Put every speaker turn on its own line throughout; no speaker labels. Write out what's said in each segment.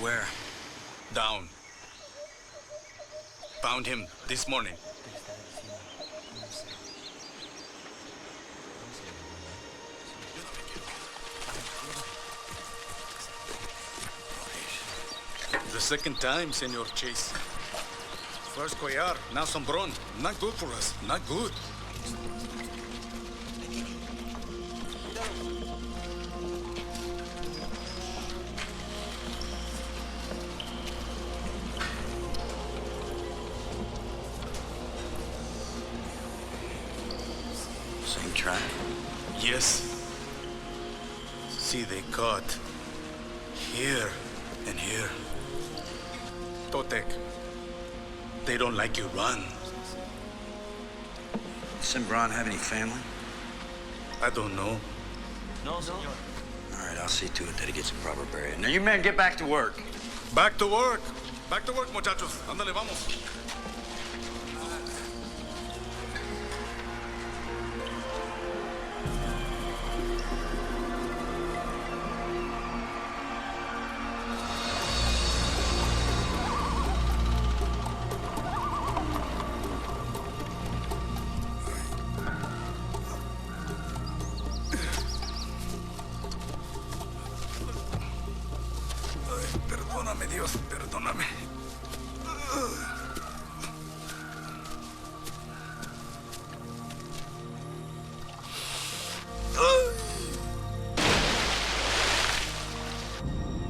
Where?
Down. Found him this morning. The second time, Senor Chase. First Cuellar, now Sombron. Not good for us. Not good.
Same track?
Yes. See, they caught here and here. Totec. They don't like you run.
Simbron have any family?
I don't know.
No, senor.
All right, I'll see to it that he gets a proper burial. Now you men get back to work.
Back to work. Back to work, muchachos. Ándale, vamos. Perdóname, Dios, perdóname.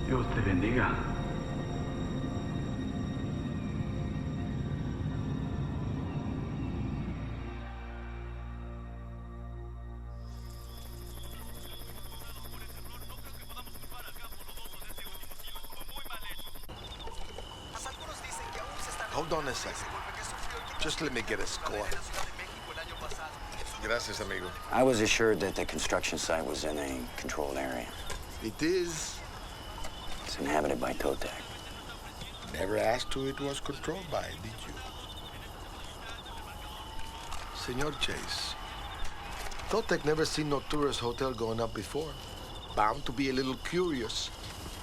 Dios te bendiga.
Hold on a second. Just let me get a score. Gracias, amigo.
I was assured that the construction site was in a controlled area.
It is.
It's inhabited by Totec.
Never asked who it was controlled by, did you? Senor Chase, Totec never seen no tourist hotel going up before. Bound to be a little curious.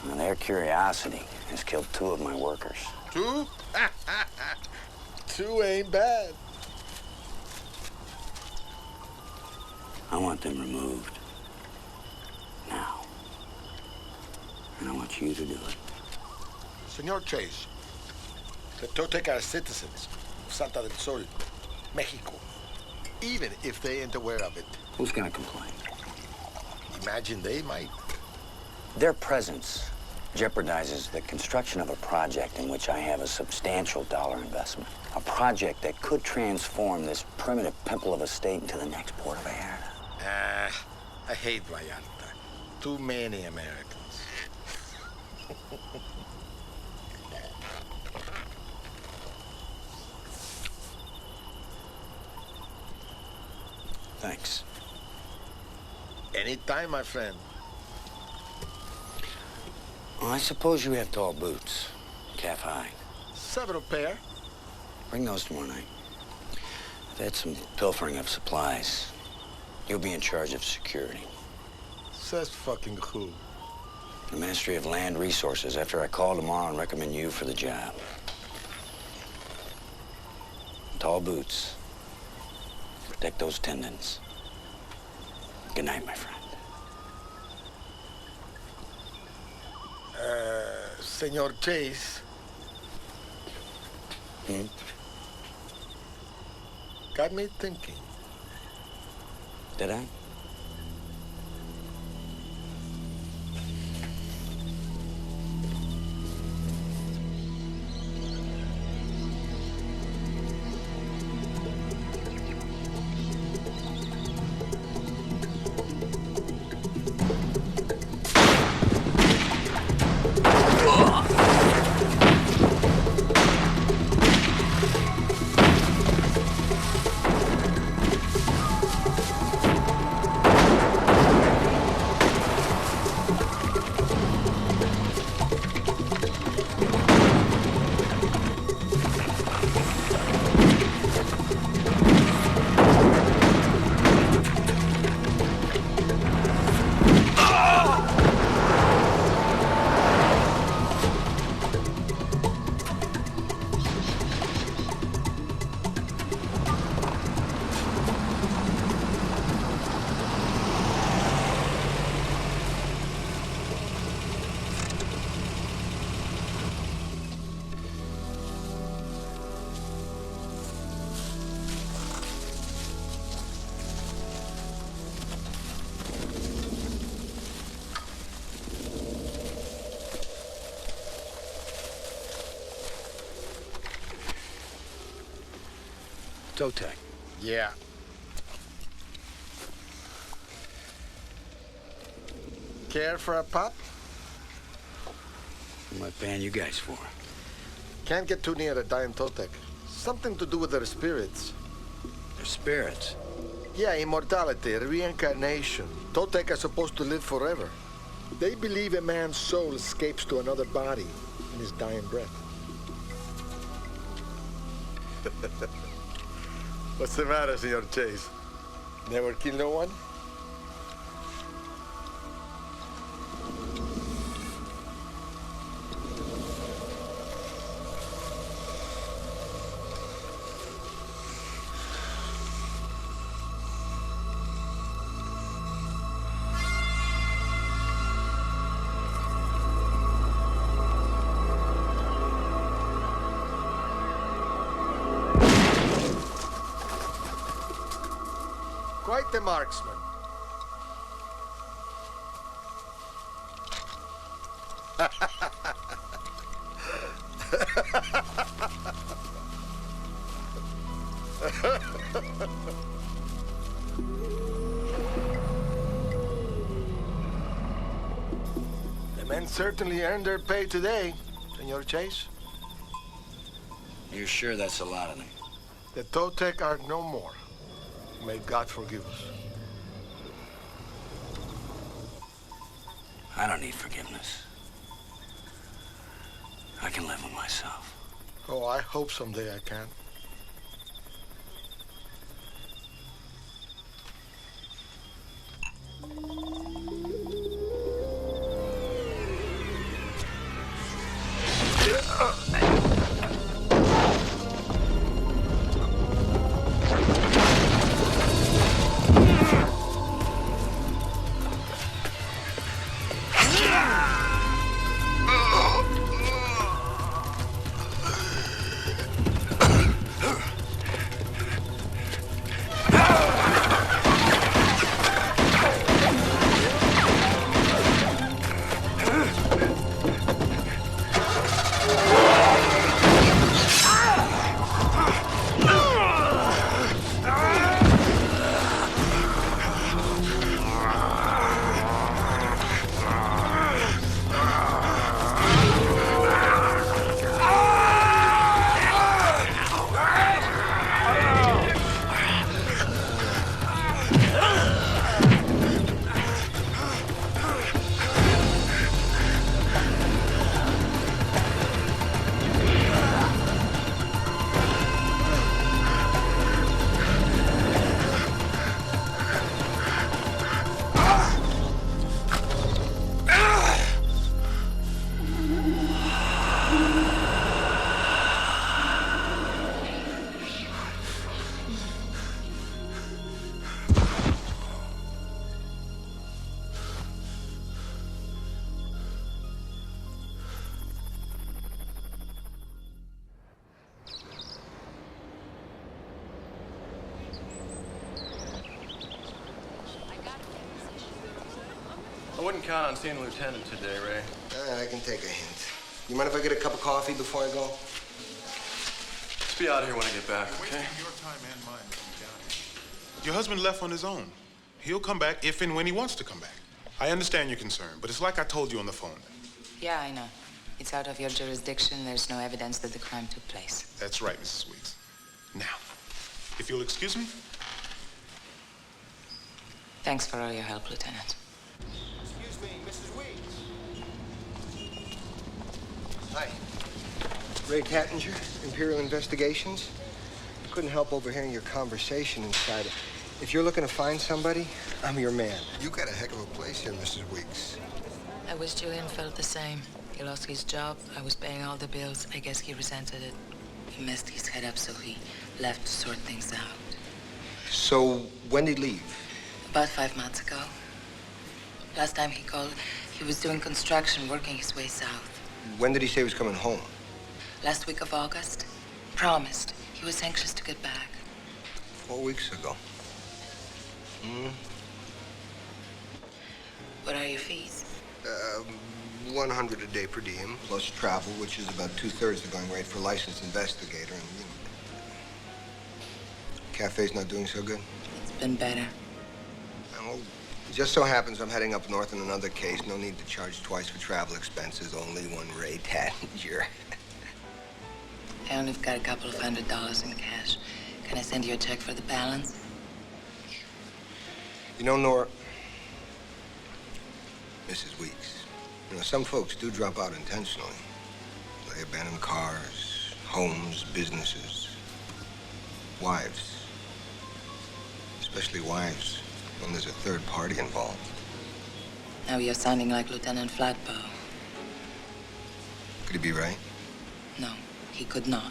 Now, their curiosity has killed 2 of my workers.
2? 2 ain't bad.
I want them removed. Now. And I want you to do it.
Senor Chase, the Totec are citizens of Santa del Sol, Mexico, even if they ain't aware of it.
Who's gonna complain?
Imagine they might.
Their presence jeopardizes the construction of a project in which I have a substantial dollar investment. A project that could transform this primitive pimple of a state into the next Puerto Vallarta.
I hate Vallarta. Too many Americans.
Thanks.
Anytime, my friend.
Well, I suppose you have tall boots, calf high.
Several pair.
Bring those tomorrow night. I've had some pilfering of supplies. You'll be in charge of security.
Says fucking who?
The Ministry of Land Resources, after I call tomorrow and recommend you for the job. Tall boots. Protect those tendons. Good night, my friend.
Senor Chase. Got me thinking.
Did I? Totec.
Yeah. Care for a pop?
What band you guys for?
Can't get too near a dying Totec. Something to do with their spirits.
Their spirits.
Yeah, immortality, reincarnation. Totec are supposed to live forever. They believe a man's soul escapes to another body in his dying breath. What's the matter, Senor Chase? Never kill no one? Quite the marksman. The men certainly earned their pay today, Senor Chase.
You're sure that's a lot of them?
The Totec are no more. May God forgive us.
I don't need forgiveness. I can live with myself.
Oh, I hope someday I can.
I wouldn't count on seeing the lieutenant today, Ray.
I can take a hint. You mind if I get a cup of coffee before I go?
Just be out here when I get back, okay?
Wasting your time and mine to come down here. Your husband left on his own. He'll come back if and when he wants to come back. I understand your concern, but it's like I told you on the phone.
Yeah, I know. It's out of your jurisdiction. There's no evidence that the crime took place.
That's right, Mrs. Weeks. Now, if you'll excuse me.
Thanks for all your help, Lieutenant.
Excuse me, Mrs. Weeks. Hi. Ray Tattinger, Imperial Investigations. I couldn't help overhearing your conversation inside. If you're looking to find somebody, I'm your man. You got a heck of a place here, Mrs. Weeks.
I wish Julian felt the same. He lost his job. I was paying all the bills. I guess he resented it. He messed his head up, so he left to sort things out.
So, when did he leave?
About 5 months ago. Last time he called, he was doing construction, working his way south.
When did he say he was coming home?
Last week of August. Promised. He was anxious to get back.
4 weeks ago.
What are your fees?
100 a day per diem, plus travel, which is about 2/3 the going rate for a licensed investigator. And, Cafe's not doing so good?
It's been better.
Well, it just so happens I'm heading up north in another case. No need to charge twice for travel expenses. Only one Ray Tattinger.
I only got a couple of $100 in cash. Can I send you a check for the balance?
You know, Nora, Mrs. Weeks, you know, some folks do drop out intentionally. They abandon cars, homes, businesses, wives. Especially wives when there's a third party involved.
Now you're sounding like Lieutenant Flatbow.
Could he be right?
No, he could not.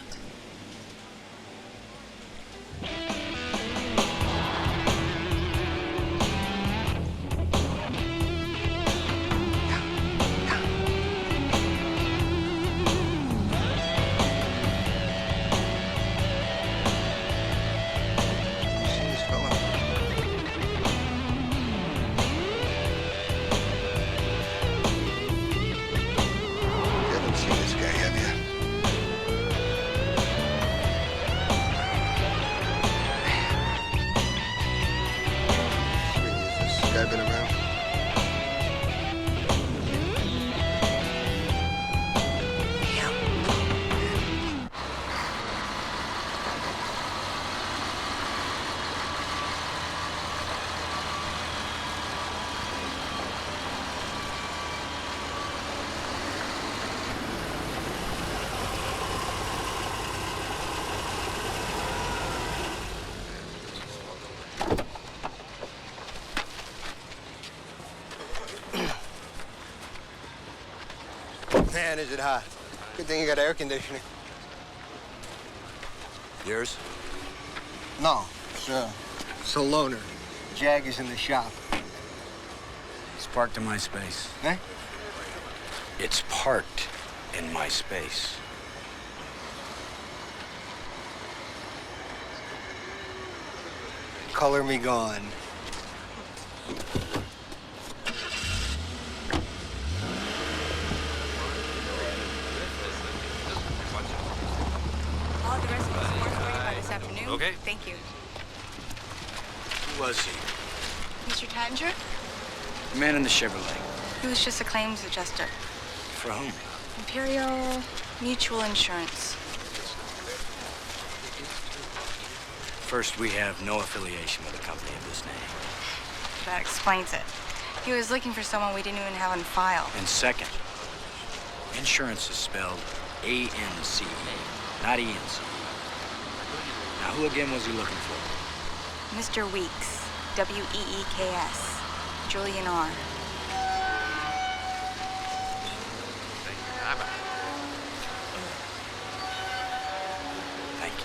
Man, is it hot. Good thing you got air conditioning.
Yours?
No, it's a loaner. Jag is in the shop.
It's parked in my space.
Eh?
It's parked in my space.
Color me gone.
All the rest of us more for you by this afternoon.
Okay.
Thank you.
Who was he?
Mr. Tattinger?
The man in the Chevrolet.
He was just a claims adjuster.
For whom?
Imperial Mutual Insurance.
First, we have no affiliation with a company of this name.
That explains it. He was looking for someone we didn't even have on file.
And second, insurance is spelled A-N-C-E, not E-N-C-E. Now, who again was he looking for?
Mr. Weeks. W-E-E-K-S. Julian R.
Thank you.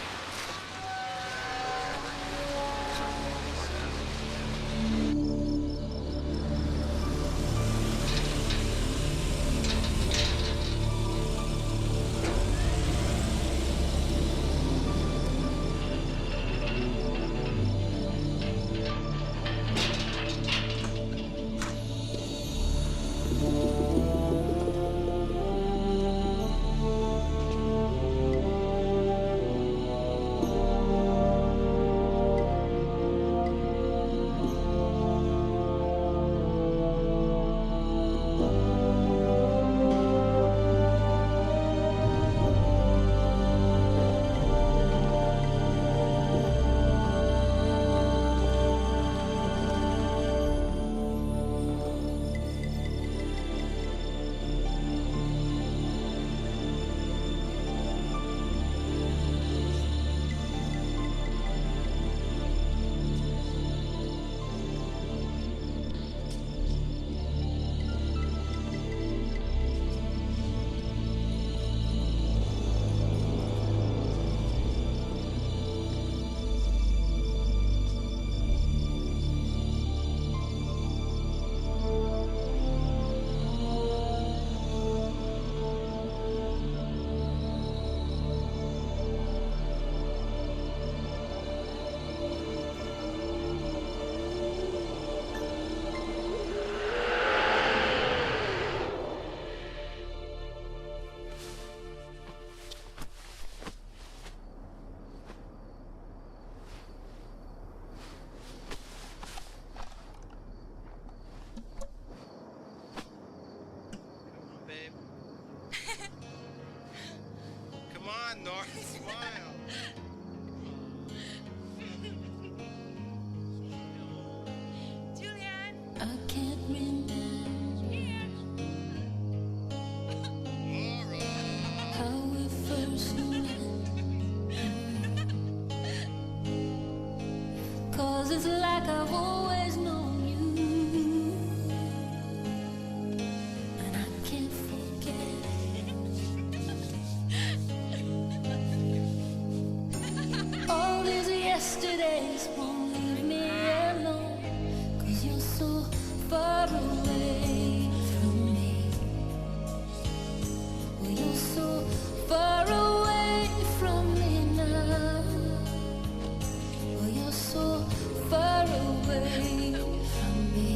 Smile.
Julian!
I can't remember how we first met. 'Cause it's like I've always known you, and I can't forget. All these yesterdays won't leave me alone, 'cause you're so far away from me. Well, you're so far away from me now. Well, you're so far away from me,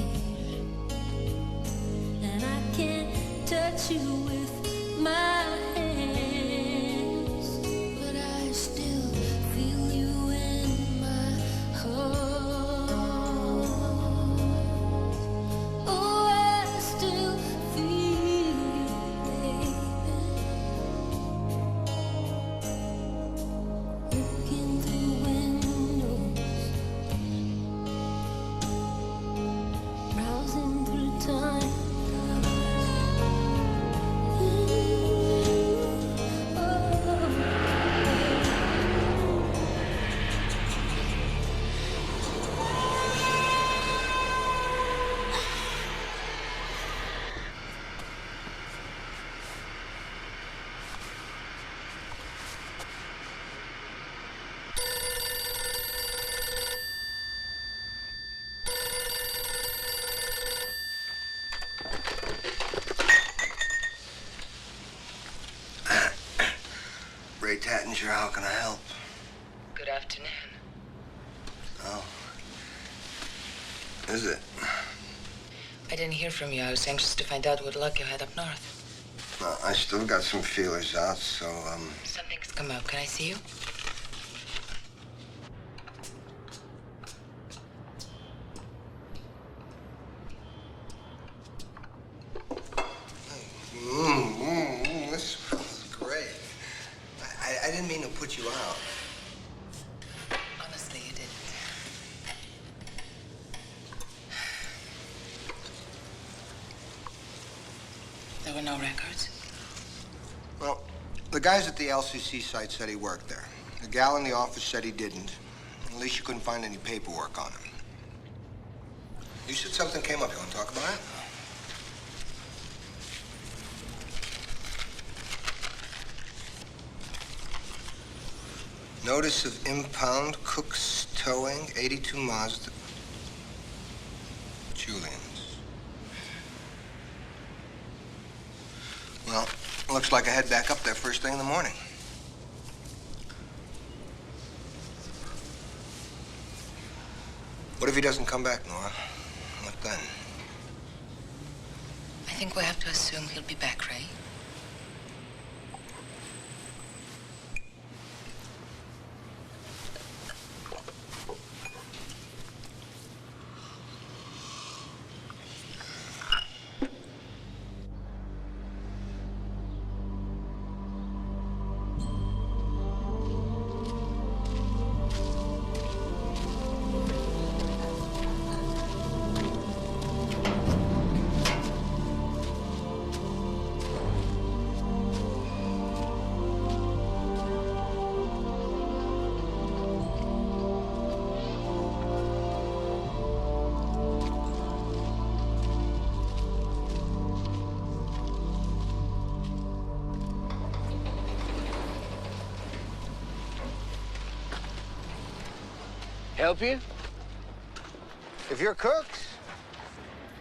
and I can't touch you with my hands, but I still feel you in my heart. Oh, I still feel you, baby. Looking through windows, browsing through time.
Ray Tattinger, how can I help?
Good afternoon.
Oh. Is it?
I didn't hear from you. I was anxious to find out what luck you had up north.
Well, I still got some feelers out, so,
Something's come up. Can I see you?
This smells great. I didn't mean to put you out.
Honestly, you didn't. There were no records?
Well, the guys at the LCC site said he worked there. The gal in the office said he didn't. At least you couldn't find any paperwork on him. You said something came up. You want to talk about it? Notice of impound, Cook's Towing, 82 Mazda. Julian's. Well, looks like I head back up there first thing in the morning. What if he doesn't come back, Nora? What then?
I think we have to assume he'll be back, Ray.
Help you?
If you're Cooks,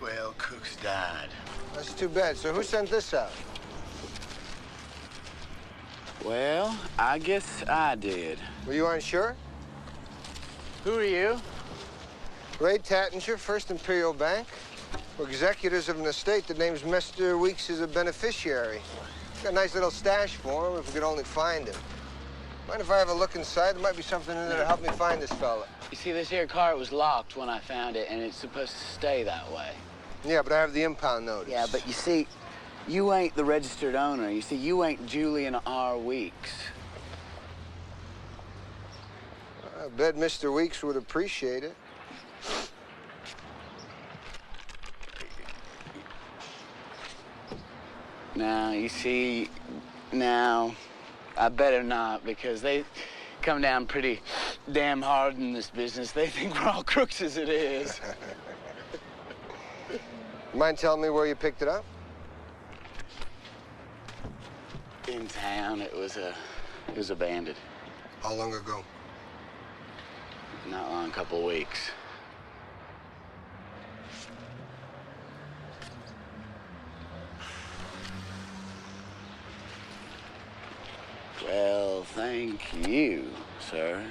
Well, Cook's died.
that's too bad. So who sent this out?
Well, I guess I did.
Were you unsure?
Who are you?
Ray Tattinger, First Imperial Bank. We're executors of an estate that names Mr. Weeks as a beneficiary. Got a nice little stash for him if we could only find him. Mind if I have a look inside? There might be something in there to help me find this fella.
You see, this here cart was locked when I found it, and it's supposed to stay that way.
Yeah, but I have the impound notice.
Yeah, but you see, you ain't the registered owner. You see, you ain't Julian R. Weeks.
I bet Mr. Weeks would appreciate it.
Now, you see, now, I better not, because they come down pretty damn hard in this business. They think we're all crooks as it is.
Mind telling me where you picked it up?
In town, it was abandoned.
How long ago?
Not long, a couple of weeks. Well, thank you, sir.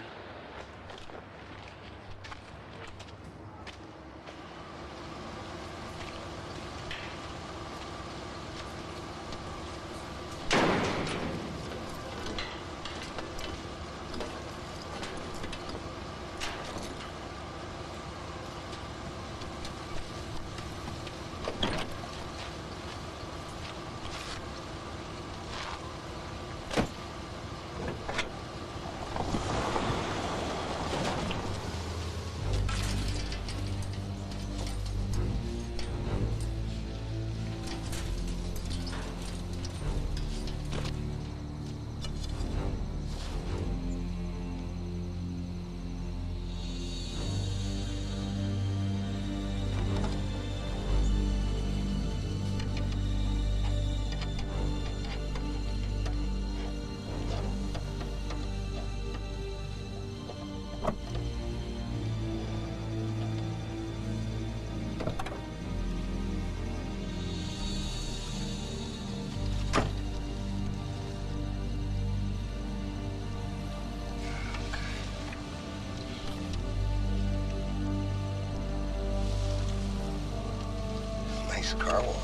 Nice car wash.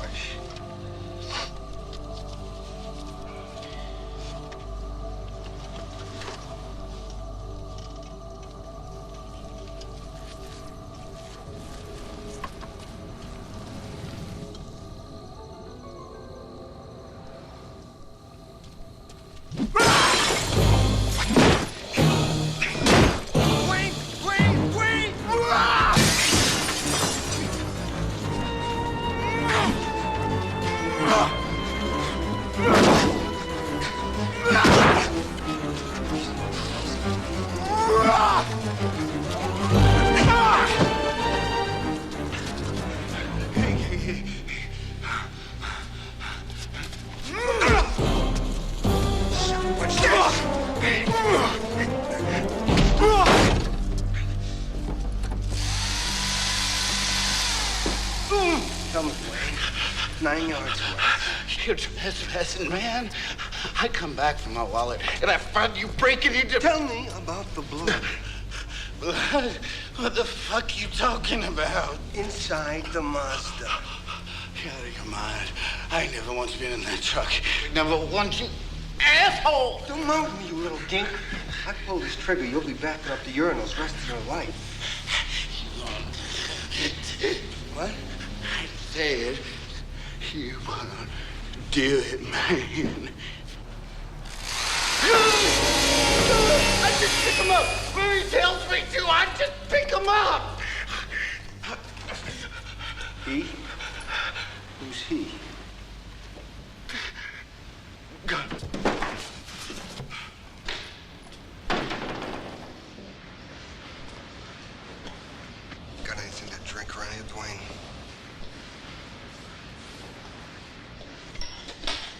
Tell me, Wayne. 9 yards away.
You're trespassing, man. I come back from my wallet, and I find you breaking into...
Tell me about the blood.
Blood? What the fuck you talking about?
Inside the Mazda.
You're out of your mind. I ain't never once been in that truck. Never once, you asshole!
Don't mount me, you little dink. I pull this trigger, you'll be backing up the urinals the rest of your life. What?
I said you wanna do it, man. I just pick him up. When he tells me to, I just pick him up.
He? Who's he?
God.
Got anything to drink around here, Dwayne?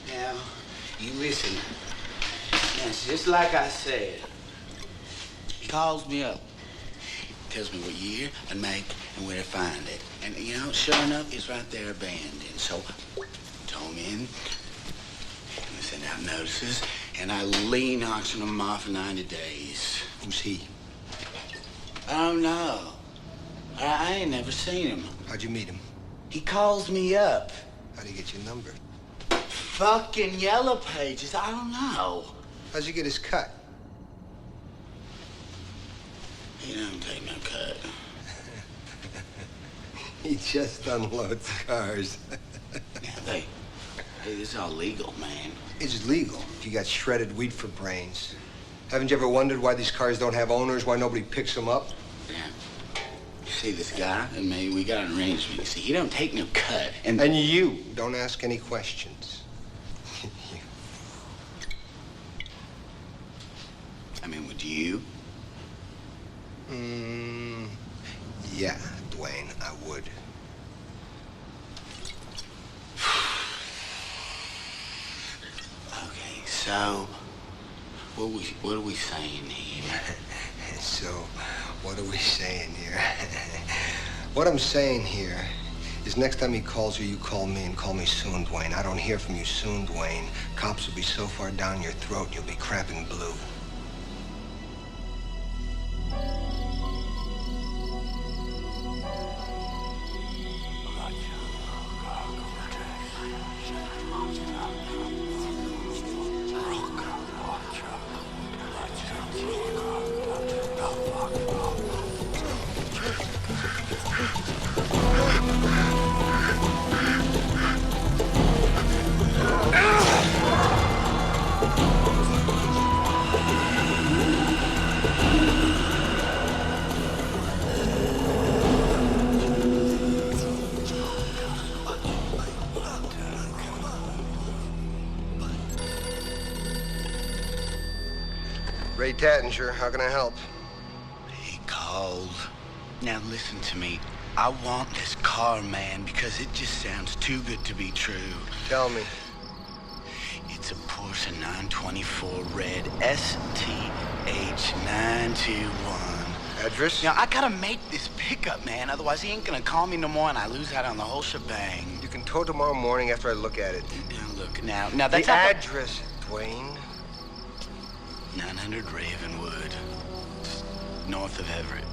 Now, you listen. Now, it's just like I said. He calls me up. Tells me what year and make and where to find it. And, you know, sure enough, it's right there abandoned. So, tow him in. And I send out notices. And I lean auction them off in 90 days.
Who's he?
I don't know. I ain't never seen him.
How'd you meet him?
He calls me up.
How'd he get your number?
Fucking yellow pages. I don't know.
How'd you get his cut?
He don't take no cut.
He just unloads cars.
Yeah, hey, it's all legal, man.
It's legal if you got shredded wheat for brains. Haven't you ever wondered why these cars don't have owners, why nobody picks them up?
Yeah. You see this guy and me, we got an arrangement. You see, he don't take no cut.
And you don't ask any questions.
I mean, would you?
Yeah, Dwayne, I would.
Okay, so what are we saying here?
So, what are we saying here? What I'm saying here is next time he calls you call me and call me soon, Dwayne. I don't hear from you soon, Dwayne. Cops will be so far down your throat you'll be crapping blue. Ray Tattinger, how can I help?
He called. Now listen to me. I want this car, man, because it just sounds too good to be true.
Tell me.
It's a Porsche 924 red STH921.
Address?
Now, I gotta make this pickup, man. Otherwise, he ain't gonna call me no more and I lose out on the whole shebang.
You can tow tomorrow morning after I look at it.
Now, look, now that's
the address, Dwayne.
900 Ravenwood, north of Everett.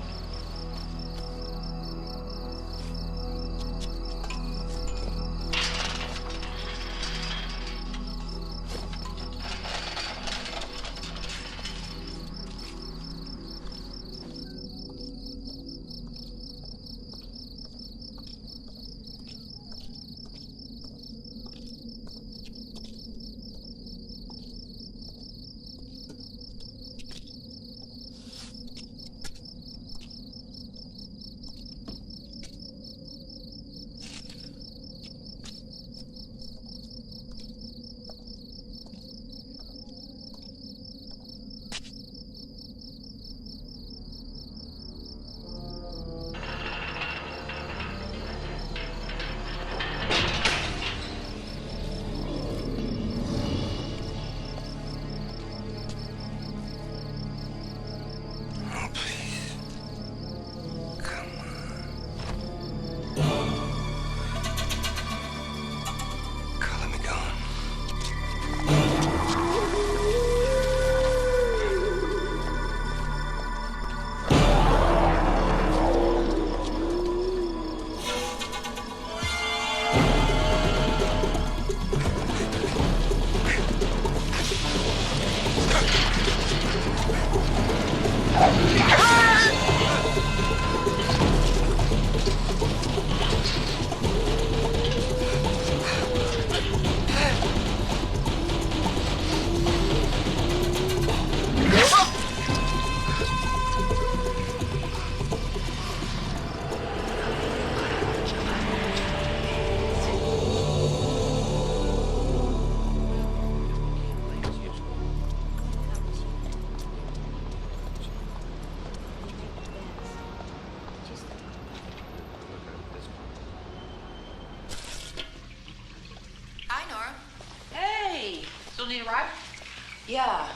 Yeah.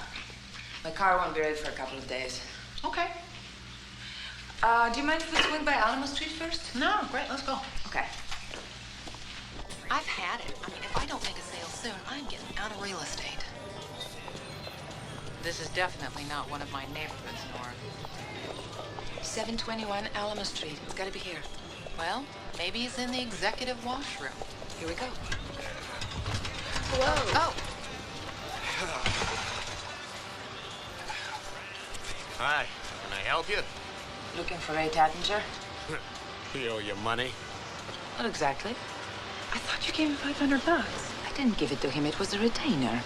My car won't be ready for a couple of days.
Okay.
Do you mind if we swing by Alamo Street first?
No, great, let's go.
Okay.
I've had it. I mean, if I don't make a sale soon, I'm getting out of real estate. This is definitely not one of my neighborhoods, Nora.
721 Alamo Street. It's gotta be here.
Well, maybe he's in the executive washroom.
Here we go.
Whoa. Oh.
Hi, can I help you?
Looking for Ray Tattinger?
We owe you money.
Not exactly. I thought you gave me $500. I didn't give it to him. It was a retainer.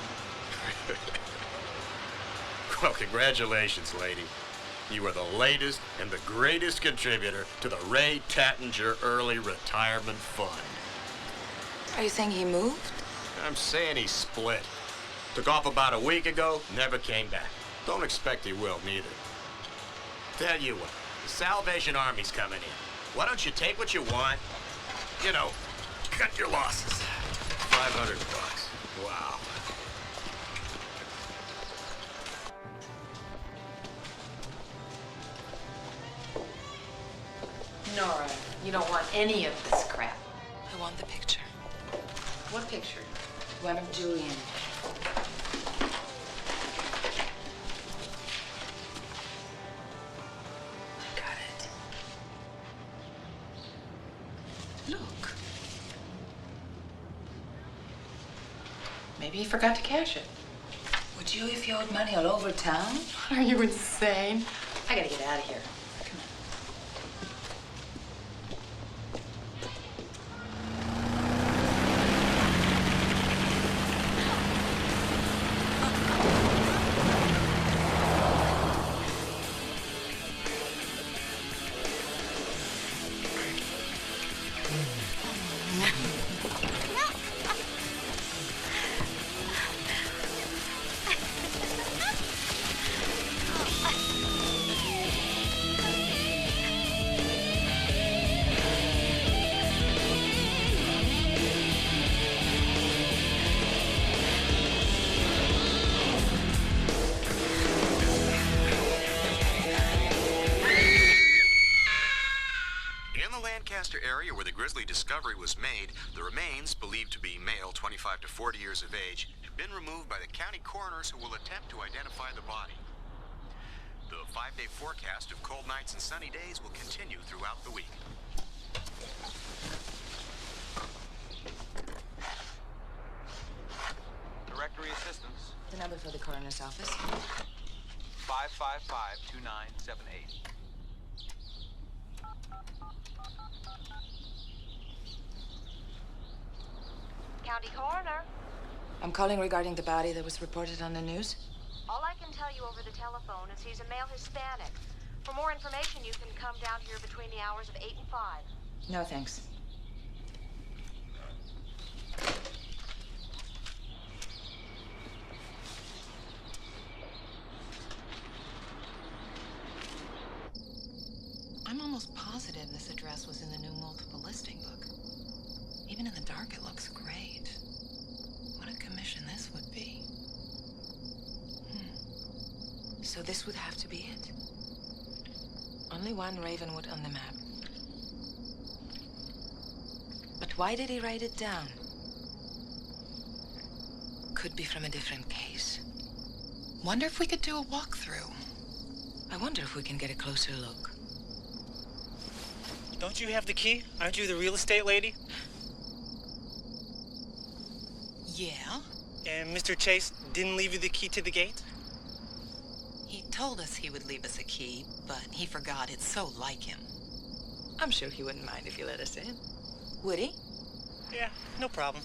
Well, congratulations, lady. You are the latest and the greatest contributor to the Ray Tattinger Early Retirement Fund.
Are you saying he moved?
I'm saying he split. Took off about a week ago, never came back. Don't expect he will, neither. Tell you what, the Salvation Army's coming in. Why don't you take what you want? You know, cut your losses. $500. Wow.
Nora, you don't want any of this crap.
I want the picture.
What picture?
One of Julian. I got it.
Look. Maybe he forgot to cash it.
Would you if you owed money all over town?
Are you insane? I gotta get out of here.
Area where the grisly discovery was made, the remains, believed to be male 25 to 40 years of age, have been removed by the county coroners who will attempt to identify the body. The 5-day forecast of cold nights and sunny days will continue throughout the week.
Directory assistance.
The number for the coroner's office.
555-2978.
County Coroner.
I'm calling regarding the body that was reported on the news.
All I can tell you over the telephone is he's a male Hispanic. For more information, you can come down here between the hours of 8 and 5.
No, thanks.
I'm almost positive this address was in the new multiple listing book. Even in the dark, it looks great. What a commission this would be.
So this would have to be it. Only one Ravenwood on the map. But why did he write it down? Could be from a different case.
Wonder if we could do a walkthrough.
I wonder if we can get a closer look.
Don't you have the key? Aren't you the real estate lady?
Yeah?
And Mr. Chase didn't leave you the key to the gate?
He told us he would leave us a key, but he forgot. It's so like him.
I'm sure he wouldn't mind if you let us in. Would he?
Yeah, no problem.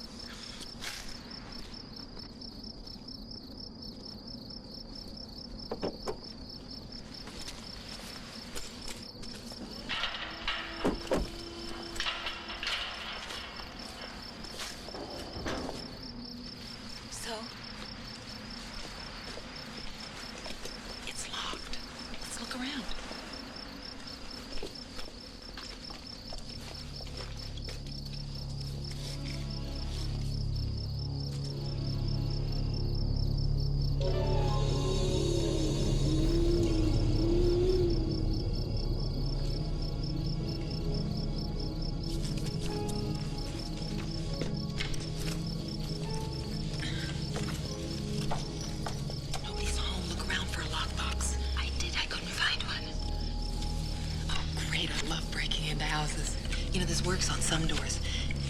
Works on some doors.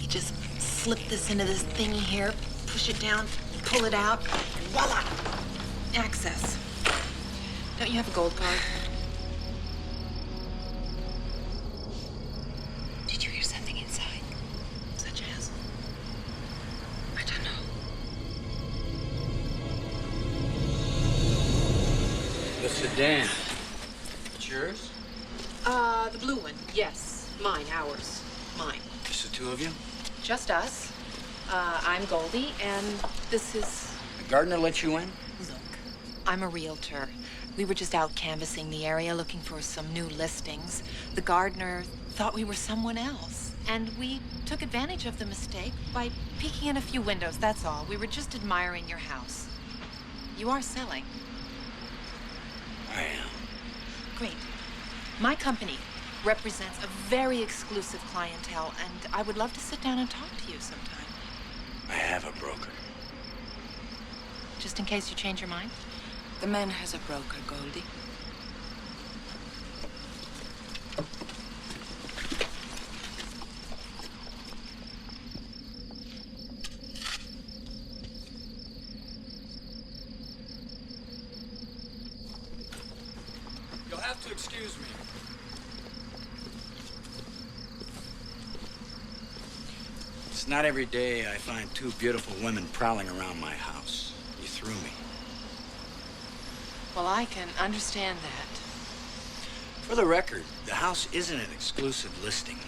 You just slip this into this thingy here, push it down, pull it out, and voila! Access. Don't you have a gold card? Did you hear something inside? Such as? I don't know.
sedan. It's yours?
The blue one. Yes. Mine. Ours. Mine.
Just the two of you?
Just us. I'm Goldie, and this is...
The gardener let you in?
Look, I'm a realtor. We were just out canvassing the area looking for some new listings. The gardener thought we were someone else, and we took advantage of the mistake by peeking in a few windows, that's all. We were just admiring your house. You are selling.
I am.
Great. My company represents a very exclusive clientele, and I would love to sit down and talk to you sometime.
I have a broker.
Just in case you change your mind?
The man has a broker, Goldie.
You'll have to excuse me.
It's not every day I find two beautiful women prowling around my house. You threw me.
Well, I can understand that.
For the record, the house isn't an exclusive listing.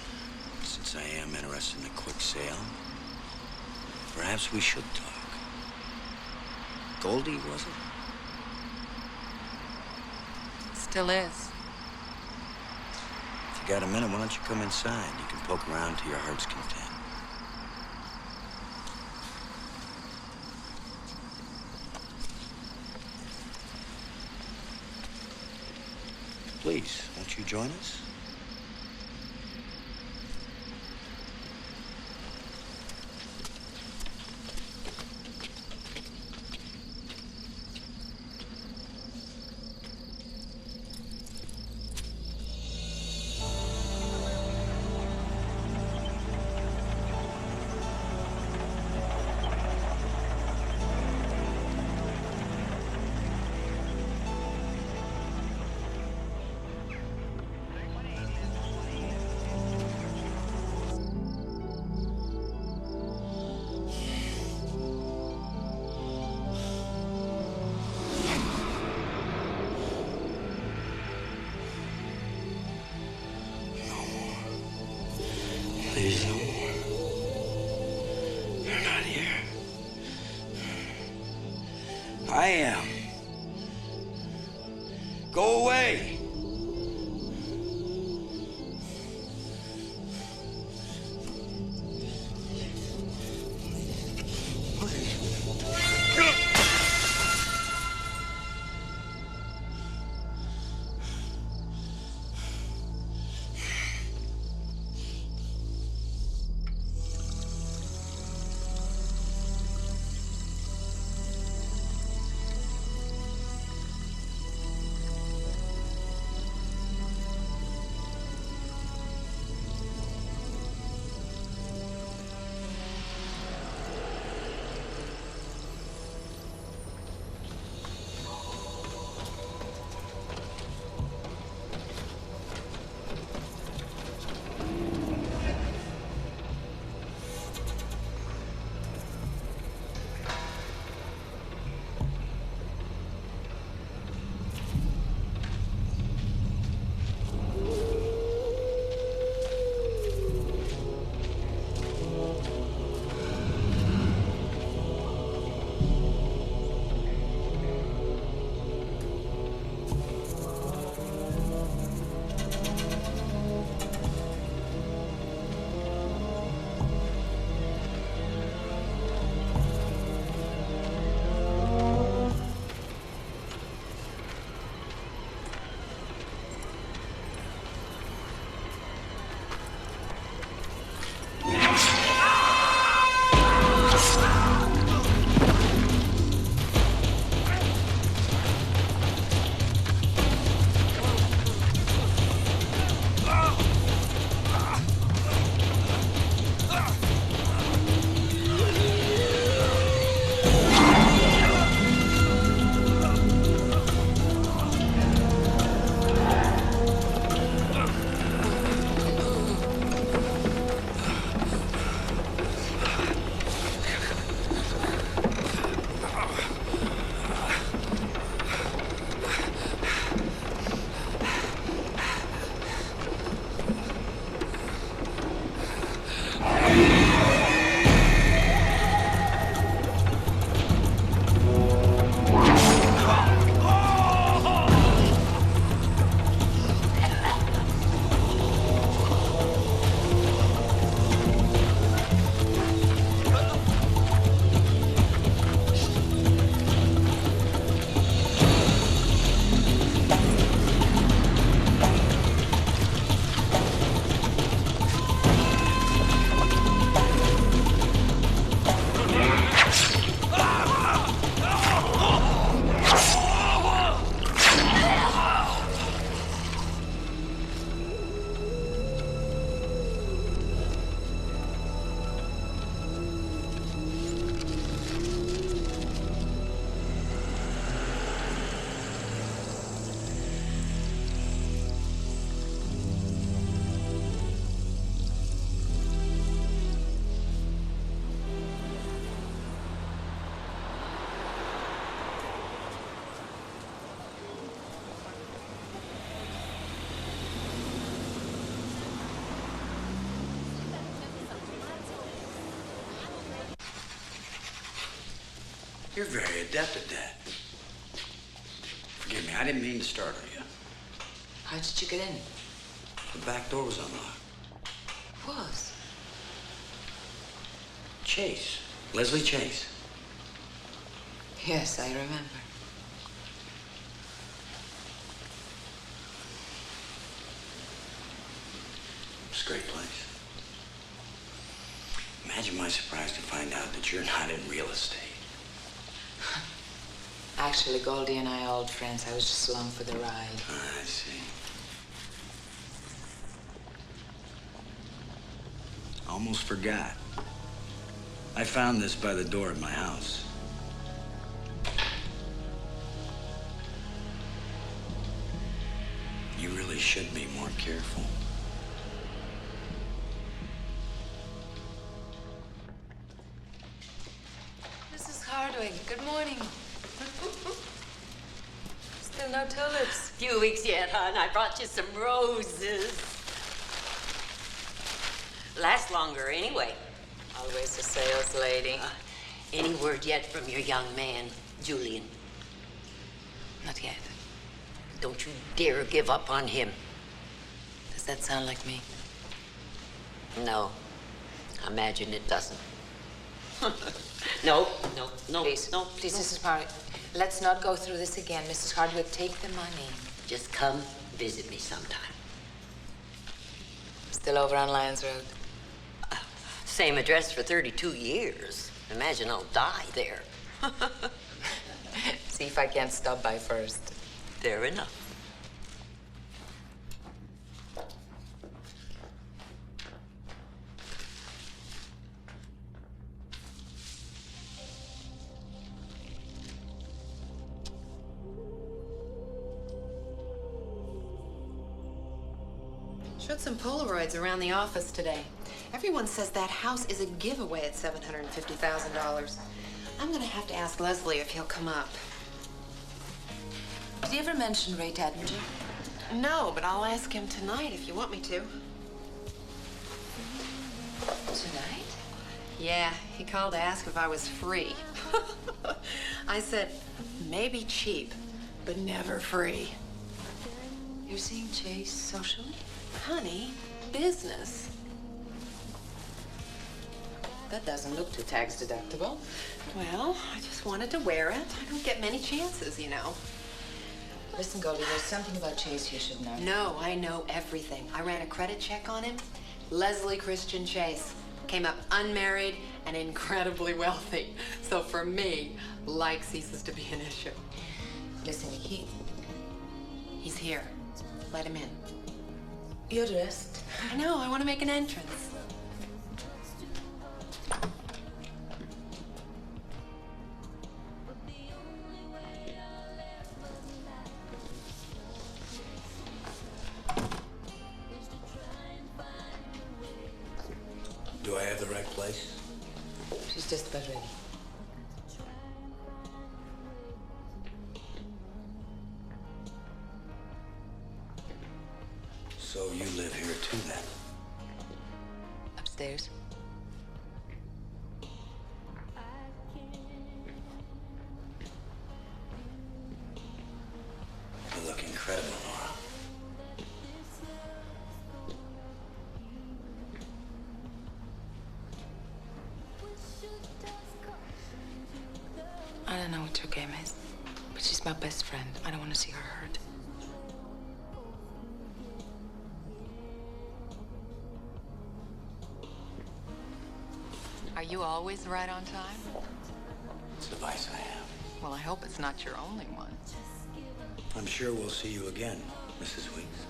Since I am interested in a quick sale, perhaps we should talk. Goldie, was it?
Still is.
If you got a minute, why don't you come inside? You can poke around to your heart's content. Please, won't you join us? Please, no more. They're not here. I am. Go away.
You're very adept at that. Forgive me, I didn't mean to startle you.
How did you get in?
The back door was unlocked.
Was?
Chase. Leslie Chase.
Yes, I remember.
It's a great place. Imagine my surprise to find out that you're not in real estate.
Actually, Goldie and I are old friends. I was just along for the ride.
I see. Almost forgot. I found this by the door of my house. You really should be more careful.
Mrs. Hardwig, good morning. Still no tulips.
Few weeks yet, hon. I brought you some roses. Last longer, anyway.
Always a sales lady.
Any word yet from your young man, Julian?
Not yet.
Don't you dare give up on him.
Does that sound like me?
No. I imagine it doesn't. No.
Please,
no.
Please, Mrs. Parry, let's not go through this again. Mrs. Hardwick, take the money.
Just come visit me sometime.
Still over on Lyons Road?
Same address for 32 years. Imagine I'll die there.
See if I can't stop by first.
Fair enough.
Showed some Polaroids around the office today. Everyone says that house is a giveaway at $750,000. I'm gonna have to ask Leslie if he'll come up.
Did he ever mention Ray Tattinger?
No, but I'll ask him tonight if you want me to.
Tonight?
Yeah, he called to ask if I was free. I said, maybe cheap, but never free.
You're seeing Chase socially?
Honey, business.
That doesn't look too tax deductible.
Well, I just wanted to wear it. I don't get many chances, you know.
Listen, Goldie, there's something about Chase you should know.
No, I know everything. I ran a credit check on him. Leslie Christian Chase. Came up unmarried and incredibly wealthy. So for me, like ceases to be an issue.
Listen,
he's here. Let him in.
You're dressed.
I know, I want to make an entrance.
Do I have the right place?
She's just about ready.
So you live here too, then?
Upstairs.
You look incredible, Nora.
I don't know what your game is, but she's my best friend. I don't want to see her hurt.
Are you always right on time?
It's the vice I have.
Well, I hope it's not your only one.
I'm sure we'll see you again, Mrs. Weeks.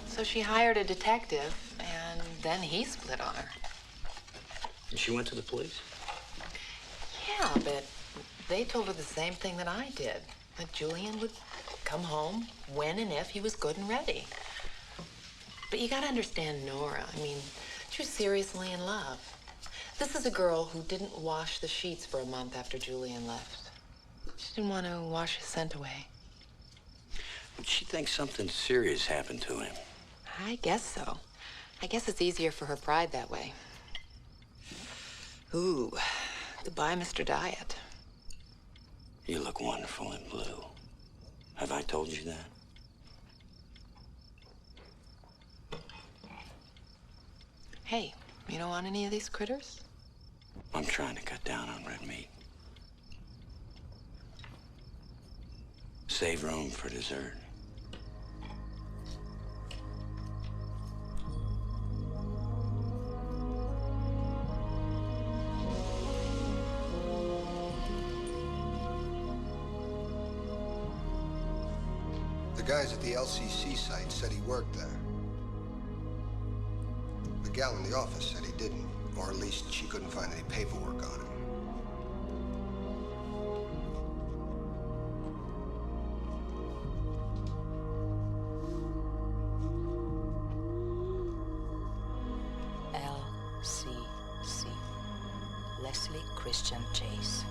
So she hired a detective, and then he split on her.
And she went to the police?
Yeah, but they told her the same thing that I did, that Julian would come home when and if he was good and ready. But you gotta understand Nora. I mean, she was seriously in love. This is a girl who didn't wash the sheets for a month after Julian left. She didn't want to wash his scent away.
She thinks something serious happened to him.
I guess so. I guess it's easier for her pride that way. Ooh, goodbye, Mr. Diet.
You look wonderful in blue. Have I told you that?
Hey, you don't want any of these critters?
I'm trying to cut down on red meat. Save room for dessert.
The guys at the LCC site said he worked there. The gal in the office said he didn't, or at least she couldn't find any paperwork on him.
LCC. Leslie Christian Chase.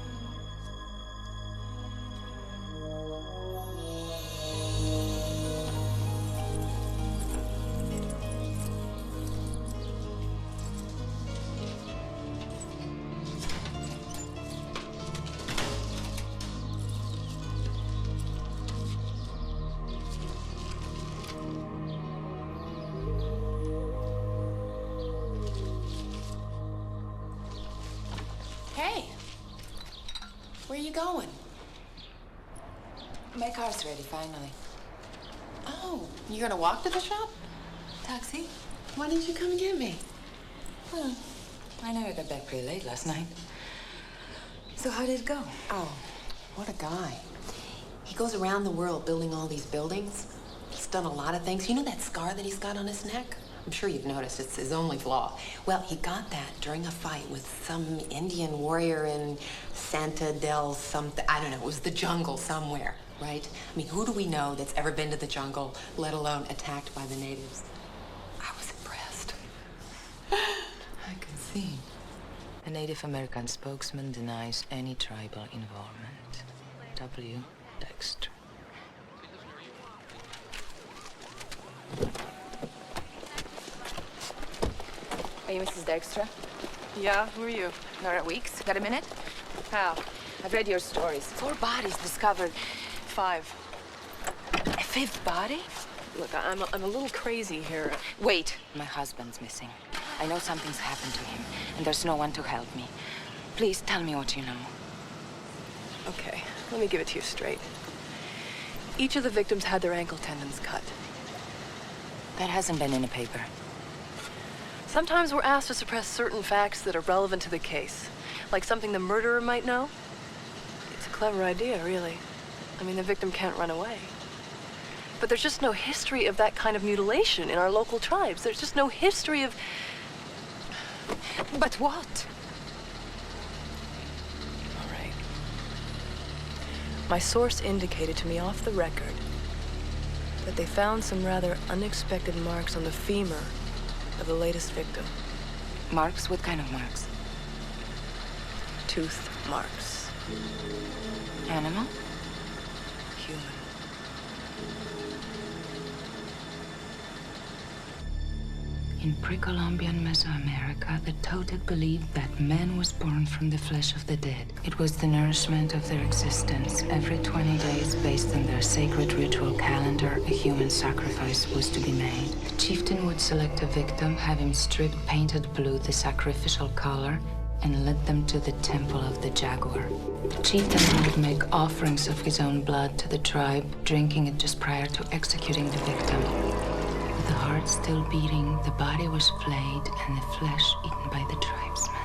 Hey, where are you going?
My car's ready, finally.
Oh, you're gonna walk to the shop?
Taxi?
Why didn't you come and get me?
Well, I know you got back pretty late last night. So how did it go?
Oh, what a guy. He goes around the world building all these buildings. He's done a lot of things. You know that scar that he's got on his neck? I'm sure you've noticed it's his only flaw. Well, he got that during a fight with some Indian warrior in Santa del something. I don't know, it was the jungle somewhere, right? I mean, who do we know that's ever been to the jungle, let alone attacked by the natives? I was impressed.
I can see. The Native American spokesman denies any tribal involvement. W. Dexter.
Are you Mrs. Dexter?
Yeah, who are you?
Nora Weeks. Got a minute?
How?
I've read your stories. 4 bodies discovered.
5.
A 5th body?
Look, I'm a little crazy here.
Wait.
My husband's missing. I know something's happened to him, and there's no one to help me. Please tell me what you know.
Okay, let me give it to you straight. Each of the victims had their ankle tendons cut.
That hasn't been in the paper.
Sometimes we're asked to suppress certain facts that are relevant to the case, like something the murderer might know. It's a clever idea, really. I mean, the victim can't run away. But there's just no history of that kind of mutilation in our local tribes. There's just no history of...
But what?
All right. My source indicated to me off the record that they found some rather unexpected marks on the femur of the latest victim.
Marks? What kind of marks?
Tooth marks.
Animal?
Human.
In pre-Columbian Mesoamerica, the Toltec believed that man was born from the flesh of the dead. It was the nourishment of their existence. Every 20 days, based on their sacred ritual calendar, a human sacrifice was to be made. The chieftain would select a victim, have him stripped, painted blue, the sacrificial color, and lead them to the temple of the jaguar. The chieftain would make offerings of his own blood to the tribe, drinking it just prior to executing the victim. With the heart still beating, the body was flayed and the flesh eaten by the tribesmen.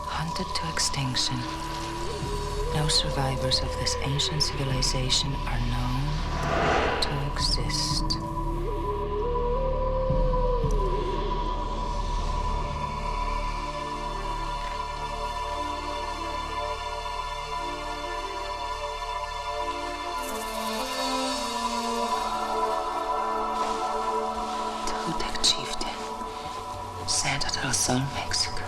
Hunted to extinction, no survivors of this ancient civilization are known to exist. Sol, Mexico.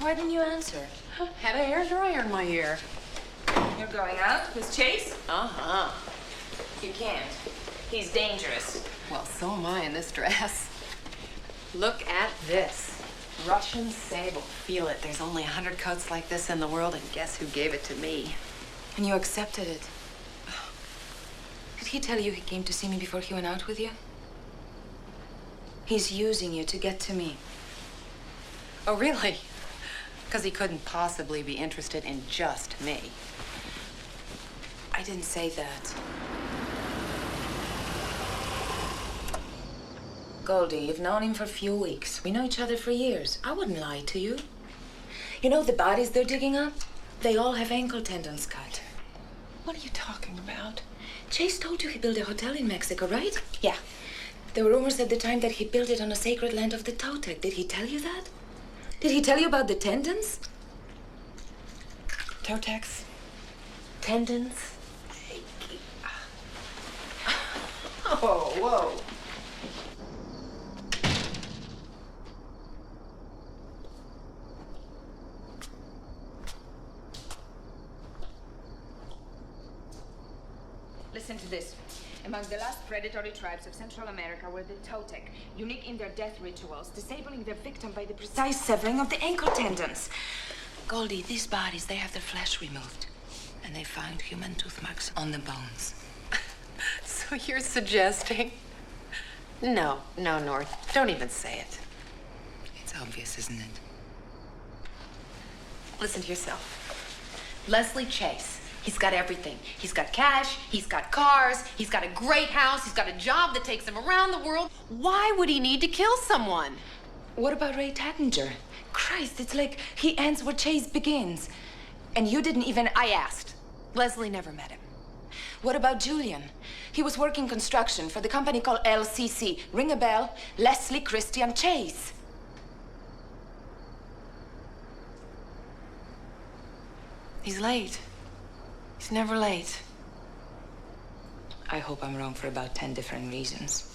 Why didn't you answer?
Had a hairdryer in my ear.
You're going out with Chase?
Uh-huh.
You can't. He's dangerous.
Well, so am I in this dress. Look at this. Russian sable. Feel it. There's only 100 coats like this in the world, and guess who gave it to me?
And you accepted it. Did he tell you he came to see me before he went out with you? He's using you to get to me.
Oh, really? Because he couldn't possibly be interested in just me.
I didn't say that. Goldie, you've known him for a few weeks. We know each other for years. I wouldn't lie to you. You know the bodies they're digging up? They all have ankle tendons cut.
What are you talking about?
Chase told you he built a hotel in Mexico, right? Yeah. There were rumors at the time that he built it on a sacred land of the Toltec. Did he tell you that? Did he tell you about the tendons?
Totex?
Tendons?
Oh, whoa.
Listen to this. Among the last predatory tribes of Central America were the Toltec, unique in their death rituals, disabling their victim by the precise severing of the ankle tendons. Goldie, these bodies, they have their flesh removed. And they found human tooth marks on the bones.
So you're suggesting? No, North. Don't even say it.
It's obvious, isn't it?
Listen to yourself. Leslie Chase. He's got everything. He's got cash, he's got cars, he's got a great house, he's got a job that takes him around the world. Why would he need to kill someone?
What about Ray Tattinger? Christ, it's like he ends where Chase begins. And you didn't even...
I asked. Leslie never met him.
What about Julian? He was working construction for the company called LCC. Ring a bell? Leslie Christian Chase.
He's late. He's never late.
I hope I'm wrong for about 10 different reasons.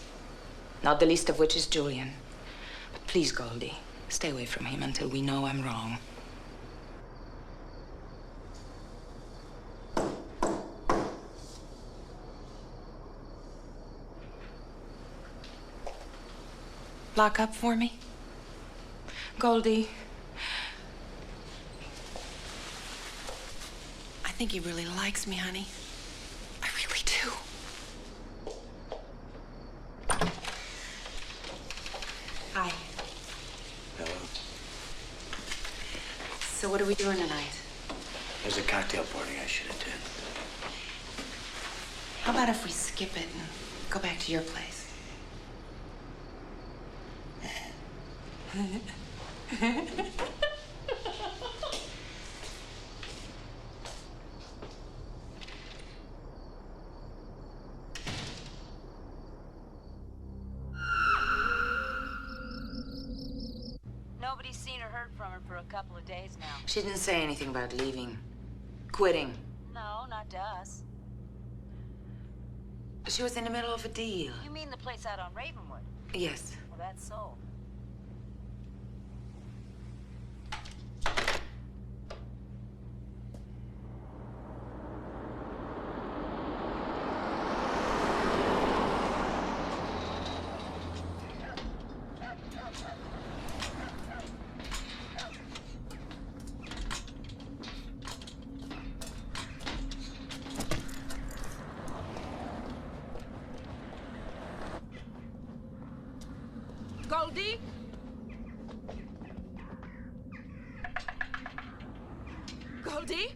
Not the least of which is Julian. But please, Goldie, stay away from him until we know I'm wrong.
Lock up for me?
Goldie.
I think he really likes me, honey. I really do. Hi.
Hello.
So what are we doing tonight?
There's a cocktail party I should attend.
How about if we skip it and go back to your place?
Nobody's seen or heard from her for a couple of days now.
She didn't say anything about leaving. Quitting.
No, not to us.
She was in the middle of a deal.
You mean the place out on Ravenwood?
Yes.
Well, that's so.
Goldie? Goldie?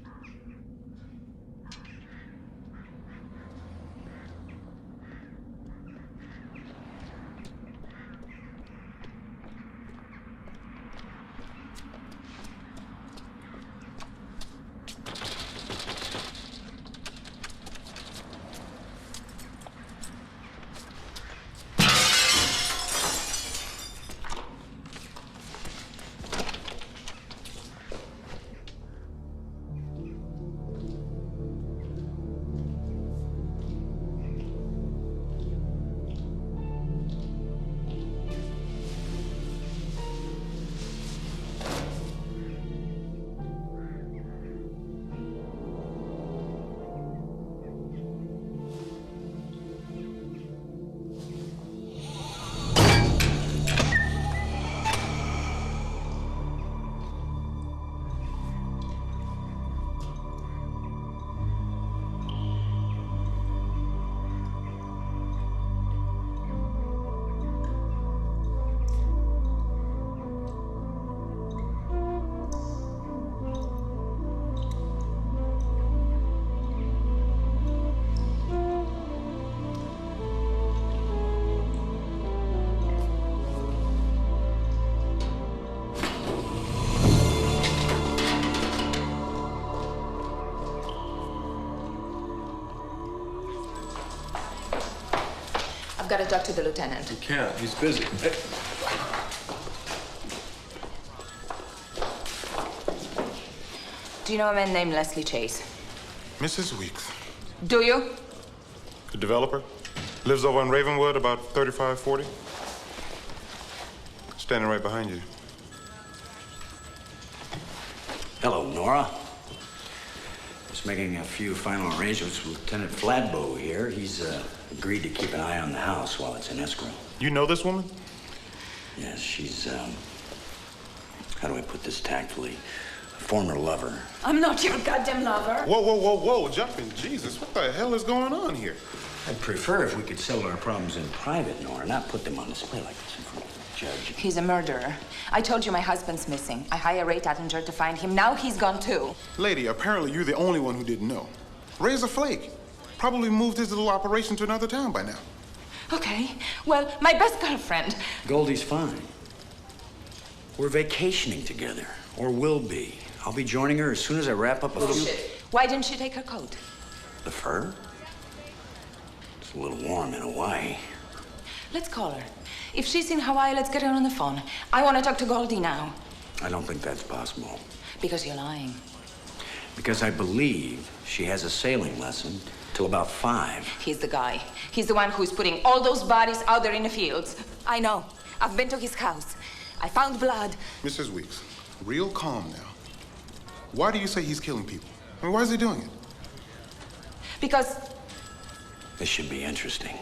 I've got to talk to the lieutenant.
You can't. He's busy. Hey.
Do you know a man named Leslie Chase?
Mrs. Weeks.
Do you?
The developer. Lives over on Ravenwood, about 3540. Standing right behind you.
Hello, Nora. Just making a few final arrangements with Lieutenant Flatbow here. He's agreed to keep an eye on the house while it's in escrow.
You know this woman?
Yes, she's, how do I put this tactfully? A former lover.
I'm not your goddamn lover.
Whoa, whoa, whoa, whoa, jumping. Jesus, what the hell is going on here?
I'd prefer if we could settle our problems in private, Nora, not put them on display like this in front of the judge.
He's a murderer. I told you my husband's missing. I hired Ray Tattinger to find him. Now he's gone too.
Lady, apparently you're the only one who didn't know. Ray's a flake. Probably moved his little operation to another town by now.
Okay. Well, my best girlfriend.
Goldie's fine. We're vacationing together, or will be. I'll be joining her as soon as I wrap up a few...
Bullshit. Why didn't she take her coat?
The fur? It's a little warm in Hawaii.
Let's call her. If she's in Hawaii, let's get her on the phone. I want to talk to Goldie now.
I don't think that's possible.
Because you're lying.
Because I believe she has a sailing lesson till about 5.
He's the guy. He's the one who's putting all those bodies out there in the fields. I know. I've been to his house. I found blood.
Mrs. Weeks, real calm now. Why do you say he's killing people? I mean, why is he doing it?
Because...
This should be interesting.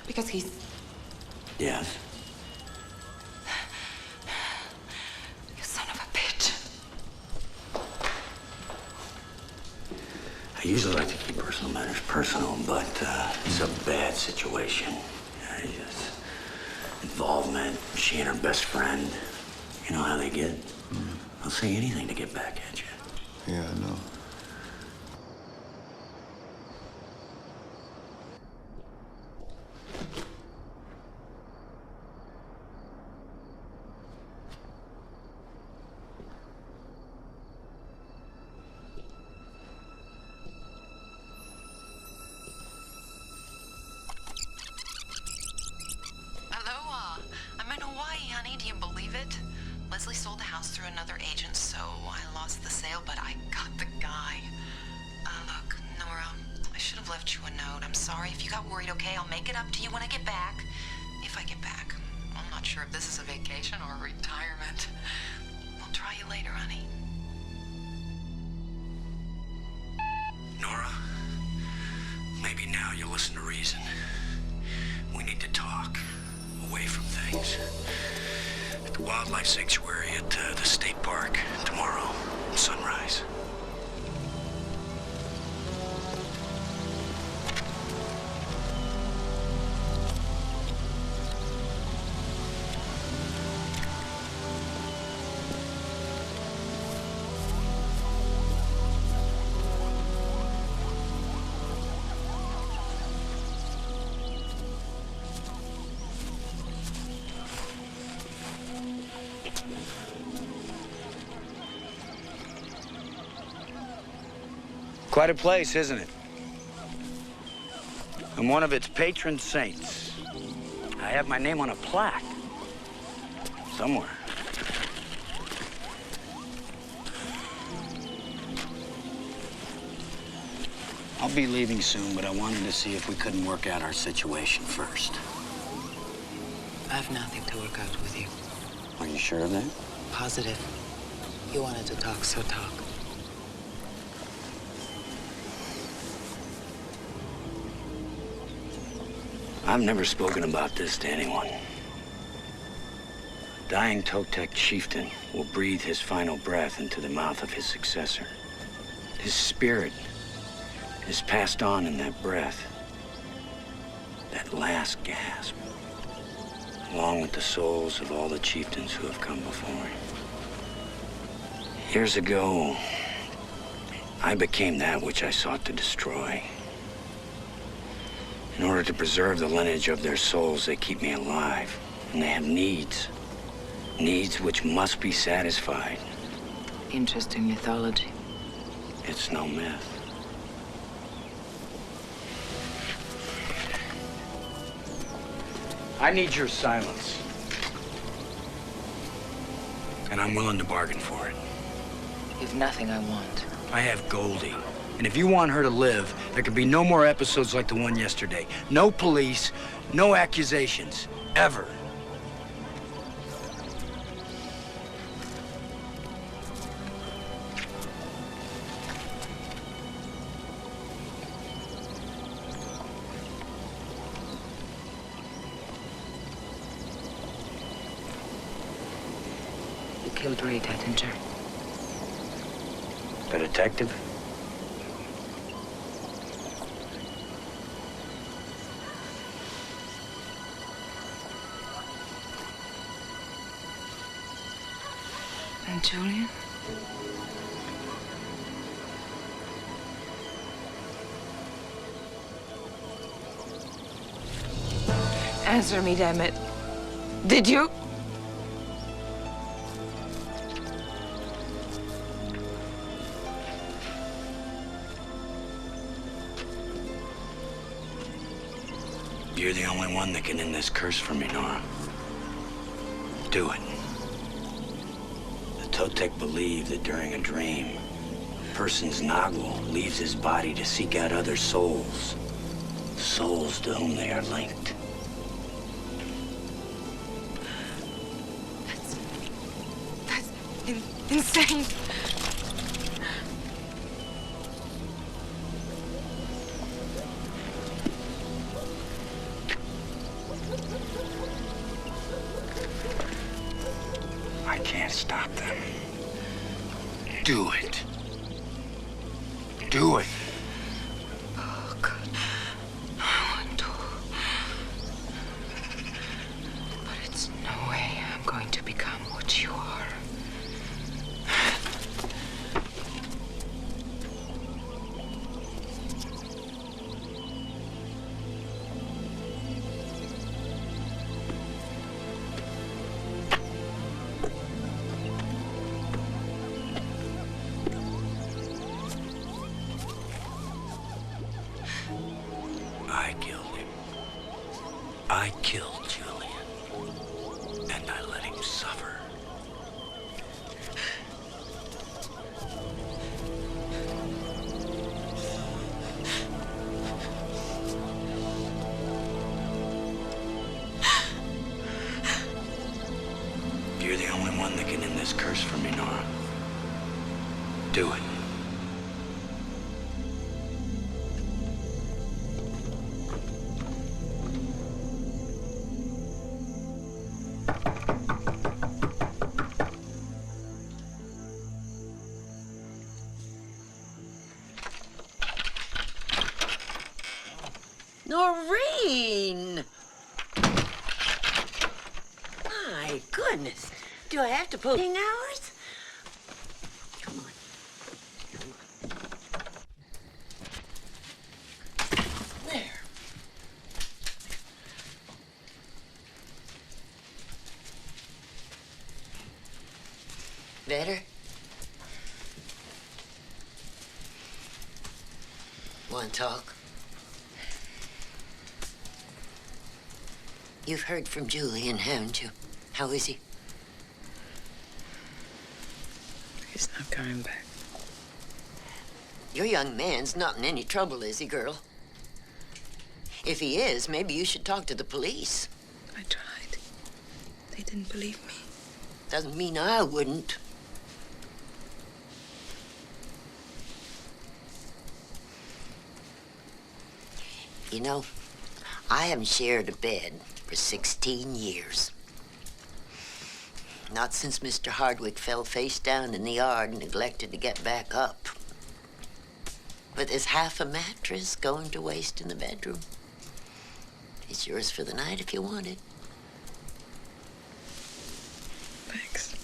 Because he's...
Yes?
You son of a bitch.
I usually like to keep personal matters personal, but it's a bad situation. Just involvement, she and her best friend. You know how they get. They'll say anything to get back at you.
Yeah, I know.
Aloha. I'm in Hawaii, honey. Do you believe it? Leslie sold the house through another agent, so I lost the sale, but I got the guy. Look, Nora, I should have left you a note. I'm sorry if you got worried, okay? I'll make it up to you when I get back. If I get back. I'm not sure if this is a vacation or a retirement. I'll try you later, honey.
Nora, maybe now you'll listen to reason. We need to talk, away from things. At the wildlife sanctuary at the state park tomorrow, sunrise. Quite a place, isn't it? I'm one of its patron saints. I have my name on a plaque. Somewhere. I'll be leaving soon, but I wanted to see if we couldn't work out our situation first.
I have nothing to work out with you.
Are you sure of that?
Positive. You wanted to talk, so talk.
I've never spoken about this to anyone. Dying Totec chieftain will breathe his final breath into the mouth of his successor. His spirit is passed on in that breath, that last gasp, along with the souls of all the chieftains who have come before him. Years ago, I became that which I sought to destroy. In order to preserve the lineage of their souls, they keep me alive. And they have needs. Needs which must be satisfied.
Interesting mythology.
It's no myth. I need your silence. And I'm willing to bargain for it.
You've nothing I want.
I have Goldie. And if you want her to live, there can be no more episodes like the one yesterday. No police, no accusations, ever.
You killed Ray Tattinger.
The detective?
And Julian?
Answer me, damn it. Did you?
You're the only one that can end this curse for me, Nora. Do it. The Totec believe that during a dream, a person's Nagual leaves his body to seek out other souls. Souls to whom they are linked.
That's insane.
I can't stop them. Do it. Do it.
Oh, God. I want to. But it's no way I'm going to become what you are.
I killed him. I killed Julian. And I let him suffer. You're the only one that can end this curse for me, Nora. Do it.
Noreen! My goodness. Do I have to put in hours? Come on. There. Better? Want to talk? You've heard from Julian, haven't you? How is he?
He's not coming back.
Your young man's not in any trouble, is he, girl? If he is, maybe you should talk to the police.
I tried. They didn't believe me.
Doesn't mean I wouldn't. You know, I haven't shared a bed for 16 years. Not since Mr. Hardwick fell face down in the yard and neglected to get back up. But there's half a mattress going to waste in the bedroom. It's yours for the night if you want it.
Thanks.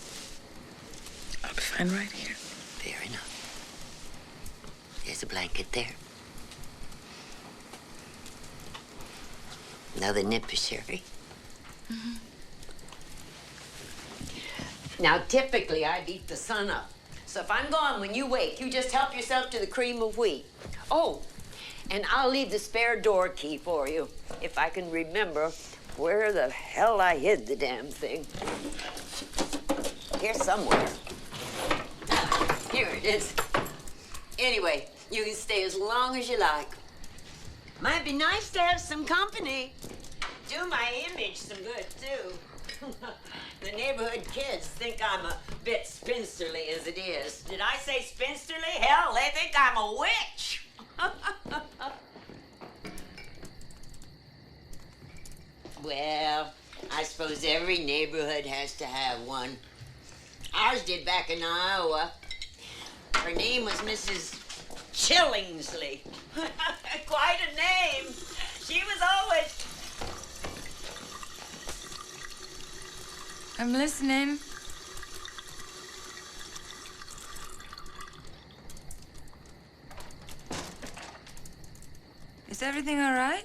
I'll be fine right here.
Fair enough. There's a blanket there. Another nip of sherry.
Mm-hmm.
Now, typically, I'd eat the sun up. So if I'm gone when you wake, you just help yourself to the cream of wheat. Oh, and I'll leave the spare door key for you, if I can remember where the hell I hid the damn thing. Here somewhere. Here it is. Anyway, you can stay as long as you like. Might be nice to have some company. Do my image some good, too. The neighborhood kids think I'm a bit spinsterly as it is. Did I say spinsterly? Hell, they think I'm a witch. Well, I suppose every neighborhood has to have one. Ours did back in Iowa. Her name was Mrs. Chillingsley. Quite a name. She was always...
I'm listening. Is everything all right?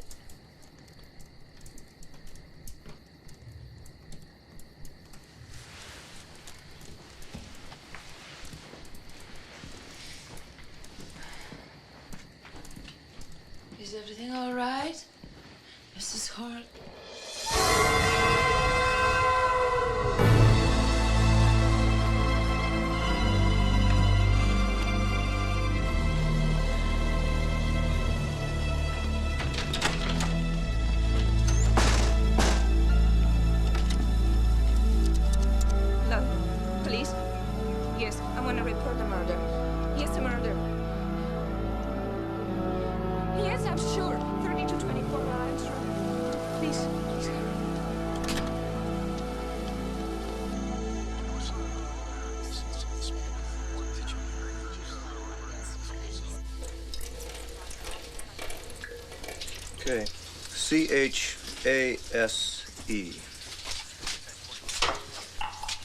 Is everything all right, Mrs. Hart?
Hello, police? Yes, I want to report a murder. Yes, a murder. Yes, I'm sure. 30 to 24 miles. Please, please hurry.
Okay. C-H-A-S-E.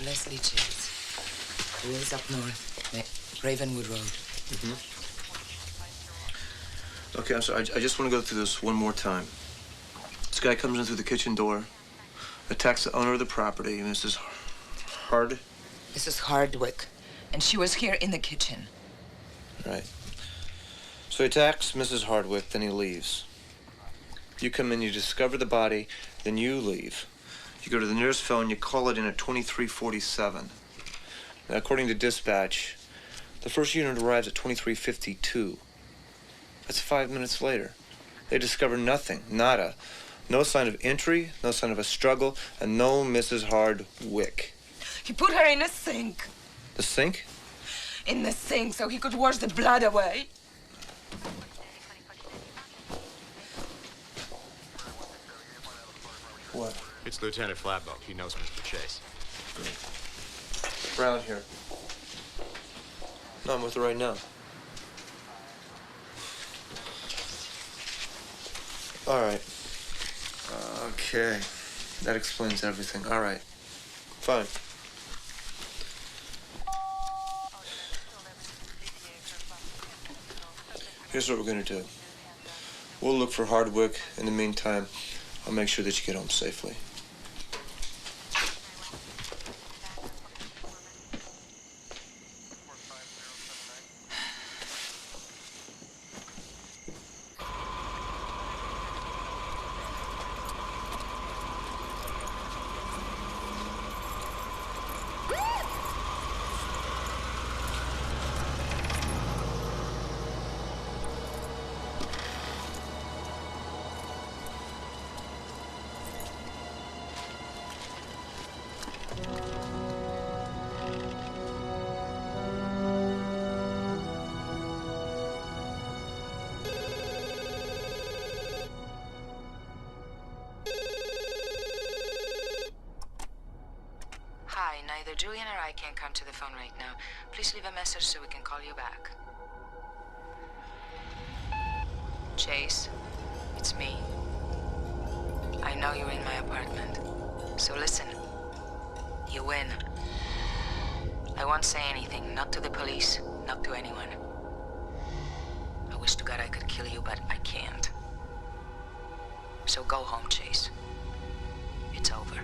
Leslie Chase. Who is up north? Ravenwood Road.
Mm-hmm. Okay, I'm sorry. I just want to go through this one more time. This guy comes in through the kitchen door, attacks the owner of the property, Mrs.
Mrs. Hardwick. And she was here in the kitchen.
Right. So he attacks Mrs. Hardwick, then he leaves. You come in, you discover the body, then you leave. You go to the nearest phone, you call it in at 2347. Now, according to dispatch, the first unit arrives at 2352. That's 5 minutes later. They discover nothing, nada. No sign of entry, no sign of a struggle, and no Mrs. Hardwick.
He put her in a sink.
The sink?
In the sink so he could wash the blood away.
What?
It's Lieutenant Flatboat. He knows Mr. Chase.
Brown here. No, I'm with her right now. All right. Okay. That explains everything. All right. Fine. Here's what we're gonna do. We'll look for Hardwick. In the meantime, I'll make sure that you get home safely.
Hi, neither Julian or I can come to the phone right now. Please leave a message so we can call you back. Chase, it's me. I know you're in my apartment. So listen, you win. I won't say anything, not to the police, not to anyone. I wish to God I could kill you, but I can't. So go home, Chase. It's over.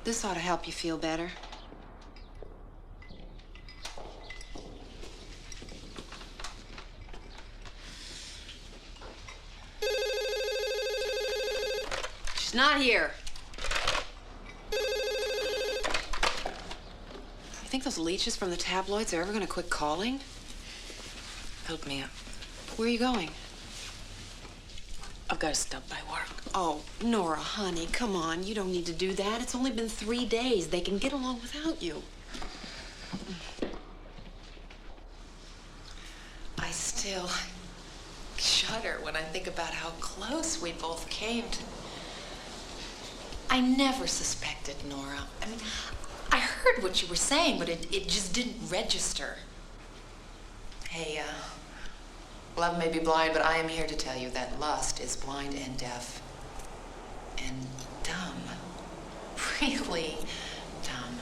This ought to help you feel better. She's not here. You think those leeches from the tabloids are ever gonna quit calling?
Help me up.
Where are you going?
I've got to stop by work.
Oh, Nora, honey, come on. You don't need to do that. It's only been 3 days. They can get along without you.
I still shudder when I think about how close we both came to... I never suspected, Nora. I mean, I heard what you were saying, but it just didn't register. Hey, love may be blind, but I am here to tell you that lust is blind and deaf. And dumb. Really dumb.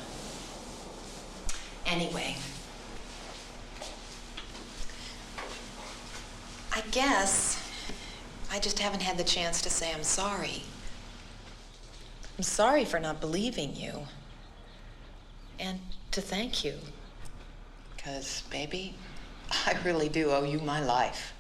Anyway, I guess I just haven't had the chance to say I'm sorry. I'm sorry for not believing you. And to thank you. 'Cause, baby, I really do owe you my life.